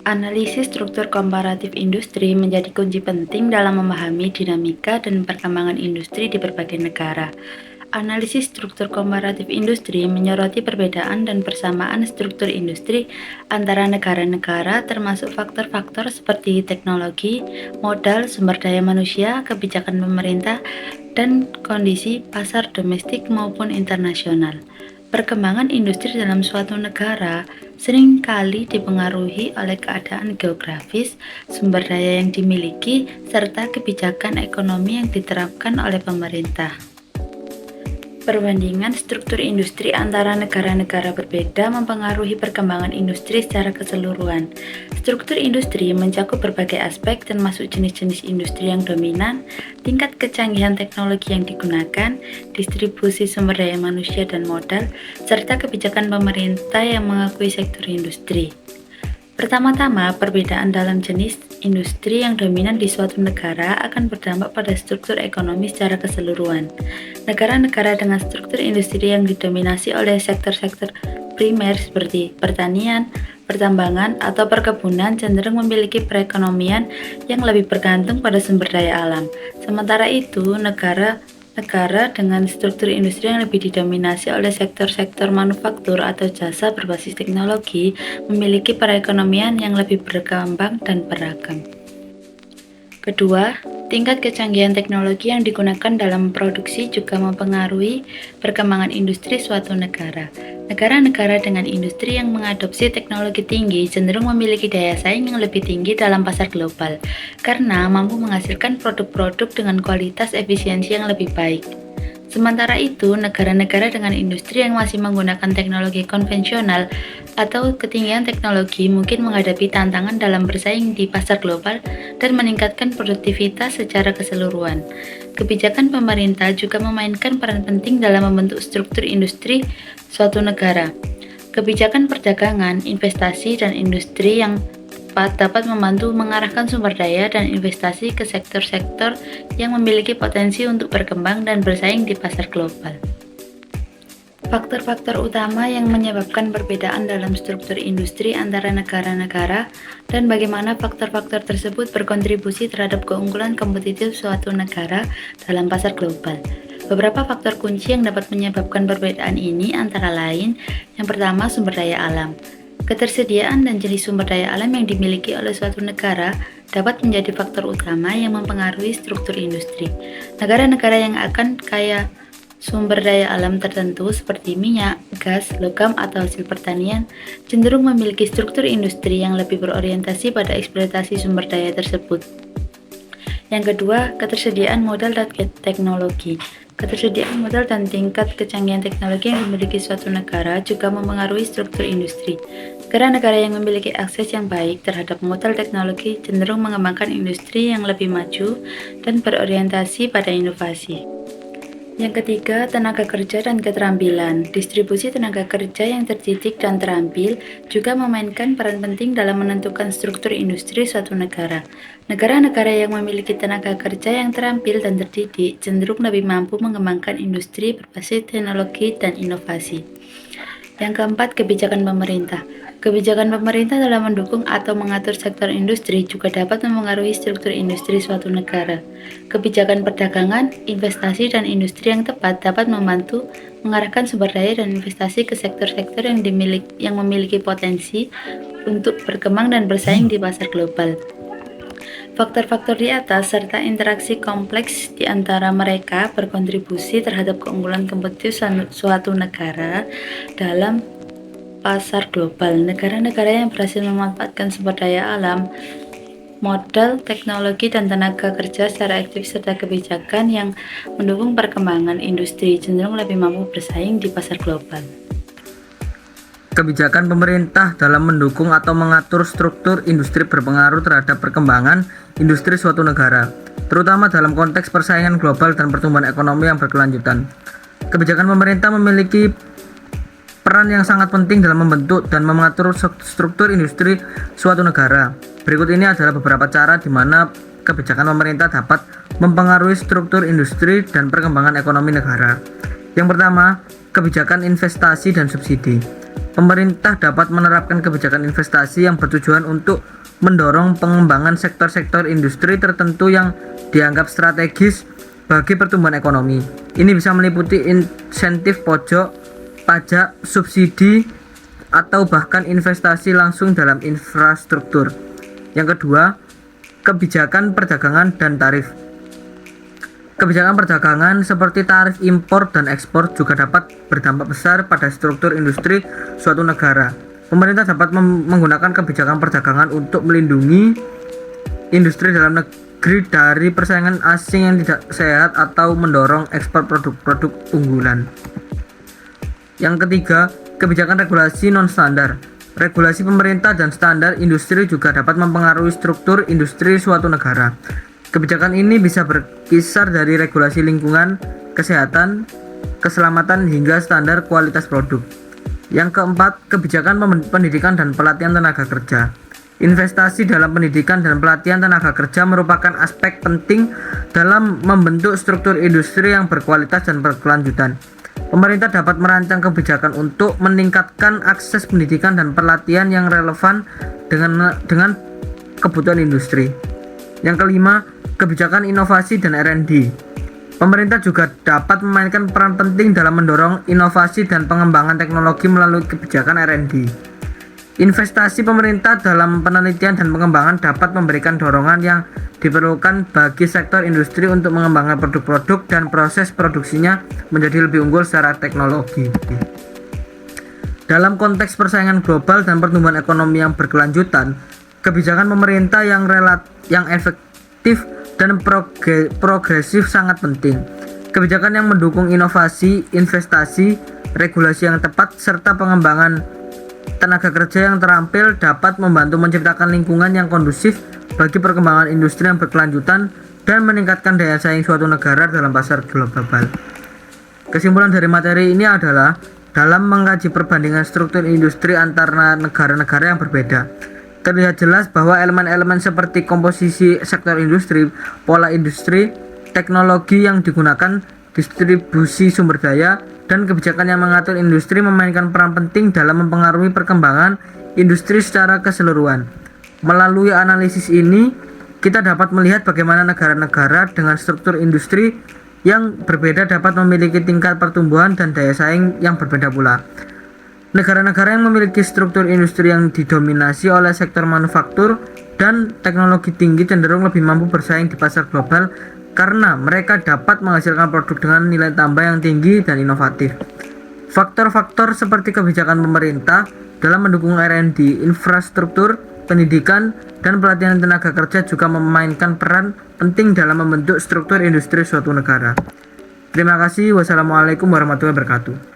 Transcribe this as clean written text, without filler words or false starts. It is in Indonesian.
Analisis struktur komparatif industri menjadi kunci penting dalam memahami dinamika dan perkembangan industri di berbagai negara. Analisis struktur komparatif industri menyoroti perbedaan dan persamaan struktur industri antara negara-negara, termasuk faktor-faktor seperti teknologi, modal, sumber daya manusia, kebijakan pemerintah, dan kondisi pasar domestik maupun internasional. Perkembangan industri dalam suatu negara seringkali dipengaruhi oleh keadaan geografis, sumber daya yang dimiliki, serta kebijakan ekonomi yang diterapkan oleh pemerintah. Perbandingan struktur industri antara negara-negara berbeda mempengaruhi perkembangan industri secara keseluruhan. Struktur industri mencakup berbagai aspek termasuk jenis-jenis industri yang dominan, tingkat kecanggihan teknologi yang digunakan, distribusi sumber daya manusia dan modal, serta kebijakan pemerintah yang mengakui sektor industri. Pertama-tama, perbedaan dalam jenis industri yang dominan di suatu negara akan berdampak pada struktur ekonomi secara keseluruhan. Negara-negara dengan struktur industri yang didominasi oleh sektor-sektor primer seperti pertanian, pertambangan, atau perkebunan cenderung memiliki perekonomian yang lebih bergantung pada sumber daya alam. Sementara itu, negara dengan struktur industri yang lebih didominasi oleh sektor-sektor manufaktur atau jasa berbasis teknologi memiliki perekonomian yang lebih berkembang dan beragam. Kedua, tingkat kecanggihan teknologi yang digunakan dalam produksi juga mempengaruhi perkembangan industri suatu negara. Negara-negara dengan industri yang mengadopsi teknologi tinggi cenderung memiliki daya saing yang lebih tinggi dalam pasar global karena mampu menghasilkan produk-produk dengan kualitas efisiensi yang lebih baik. Sementara itu, negara-negara dengan industri yang masih menggunakan teknologi konvensional atau ketinggian teknologi mungkin menghadapi tantangan dalam bersaing di pasar global dan meningkatkan produktivitas secara keseluruhan. Kebijakan pemerintah juga memainkan peran penting dalam membentuk struktur industri suatu negara. Kebijakan perdagangan, investasi, dan industri yang tepat dapat membantu mengarahkan sumber daya dan investasi ke sektor-sektor yang memiliki potensi untuk berkembang dan bersaing di pasar global. Faktor-faktor utama yang menyebabkan perbedaan dalam struktur industri antara negara-negara dan bagaimana faktor-faktor tersebut berkontribusi terhadap keunggulan kompetitif suatu negara dalam pasar global. Beberapa faktor kunci yang dapat menyebabkan perbedaan ini antara lain, yang pertama sumber daya alam. Ketersediaan dan jenis sumber daya alam yang dimiliki oleh suatu negara dapat menjadi faktor utama yang mempengaruhi struktur industri. Negara-negara yang akan kaya sumber daya alam tertentu seperti minyak, gas, logam, atau hasil pertanian cenderung memiliki struktur industri yang lebih berorientasi pada eksploitasi sumber daya tersebut. Yang kedua, ketersediaan modal dan teknologi. Ketersediaan modal dan tingkat kecanggihan teknologi yang dimiliki suatu negara juga mempengaruhi struktur industri. Negara-negara yang memiliki akses yang baik terhadap modal teknologi cenderung mengembangkan industri yang lebih maju dan berorientasi pada inovasi. Yang ketiga, tenaga kerja dan keterampilan. Distribusi tenaga kerja yang terdidik dan terampil juga memainkan peran penting dalam menentukan struktur industri suatu negara. Negara-negara yang memiliki tenaga kerja yang terampil dan terdidik cenderung lebih mampu mengembangkan industri berbasis teknologi dan inovasi. Yang keempat, kebijakan pemerintah. Kebijakan pemerintah dalam mendukung atau mengatur sektor industri juga dapat mempengaruhi struktur industri suatu negara. Kebijakan perdagangan, investasi, dan industri yang tepat dapat membantu mengarahkan sumber daya dan investasi ke sektor-sektor yang memiliki potensi untuk berkembang dan bersaing di pasar global. Faktor-faktor di atas serta interaksi kompleks di antara mereka berkontribusi terhadap keunggulan kompetitif suatu negara dalam pasar global. Negara-negara yang berhasil memanfaatkan sumber daya alam, modal, teknologi, dan tenaga kerja secara aktif serta kebijakan yang mendukung perkembangan industri cenderung lebih mampu bersaing di pasar global. Kebijakan pemerintah dalam mendukung atau mengatur struktur industri berpengaruh terhadap perkembangan industri suatu negara, terutama dalam konteks persaingan global dan pertumbuhan ekonomi yang berkelanjutan. Kebijakan pemerintah memiliki peran yang sangat penting dalam membentuk dan mengatur struktur industri suatu negara. Berikut ini adalah beberapa cara di mana kebijakan pemerintah dapat mempengaruhi struktur industri dan perkembangan ekonomi negara. Yang pertama, kebijakan investasi dan subsidi. pemerintah dapat menerapkan kebijakan investasi yang bertujuan untuk mendorong pengembangan sektor-sektor industri tertentu yang dianggap strategis bagi pertumbuhan ekonomi. Ini bisa meliputi insentif pajak, subsidi, atau bahkan investasi langsung dalam infrastruktur. Yang kedua, kebijakan perdagangan dan tarif. Kebijakan perdagangan seperti tarif impor dan ekspor juga dapat berdampak besar pada struktur industri suatu negara. Pemerintah dapat menggunakan kebijakan perdagangan untuk melindungi industri dalam negeri dari persaingan asing yang tidak sehat atau mendorong ekspor produk-produk unggulan. Yang ketiga, kebijakan regulasi non-standar. Regulasi pemerintah dan standar industri juga dapat mempengaruhi struktur industri suatu negara. Kebijakan ini bisa berkisar dari regulasi lingkungan, kesehatan, keselamatan hingga standar kualitas produk. Yang keempat, kebijakan pendidikan dan pelatihan tenaga kerja. Investasi dalam pendidikan dan pelatihan tenaga kerja merupakan aspek penting dalam membentuk struktur industri yang berkualitas dan berkelanjutan. Pemerintah dapat merancang kebijakan untuk meningkatkan akses pendidikan dan pelatihan yang relevan dengan kebutuhan industri. Yang kelima, kebijakan inovasi dan R&D. Pemerintah juga dapat memainkan peran penting dalam mendorong inovasi dan pengembangan teknologi melalui kebijakan R&D. Investasi pemerintah dalam penelitian dan pengembangan dapat memberikan dorongan yang diperlukan bagi sektor industri untuk mengembangkan produk-produk dan proses produksinya menjadi lebih unggul secara teknologi. Dalam konteks persaingan global dan pertumbuhan ekonomi yang berkelanjutan, kebijakan pemerintah yang efektif dan progresif sangat penting. Kebijakan yang mendukung inovasi, investasi, regulasi yang tepat, serta pengembangan tenaga kerja yang terampil dapat membantu menciptakan lingkungan yang kondusif bagi perkembangan industri yang berkelanjutan dan meningkatkan daya saing suatu negara dalam pasar global. Kesimpulan dari materi ini adalah dalam mengkaji perbandingan struktur industri antara negara-negara yang berbeda, terlihat jelas bahwa elemen-elemen seperti komposisi sektor industri, pola industri, teknologi yang digunakan, distribusi sumber daya, dan kebijakan yang mengatur industri memainkan peran penting dalam mempengaruhi perkembangan industri secara keseluruhan. Melalui analisis ini, kita dapat melihat bagaimana negara-negara dengan struktur industri yang berbeda dapat memiliki tingkat pertumbuhan dan daya saing yang berbeda pula. Negara-negara yang memiliki struktur industri yang didominasi oleh sektor manufaktur dan teknologi tinggi cenderung lebih mampu bersaing di pasar global karena mereka dapat menghasilkan produk dengan nilai tambah yang tinggi dan inovatif. Faktor-faktor seperti kebijakan pemerintah dalam mendukung R&D, infrastruktur, pendidikan, dan pelatihan tenaga kerja juga memainkan peran penting dalam membentuk struktur industri suatu negara. Terima kasih. Wassalamualaikum warahmatullahi wabarakatuh.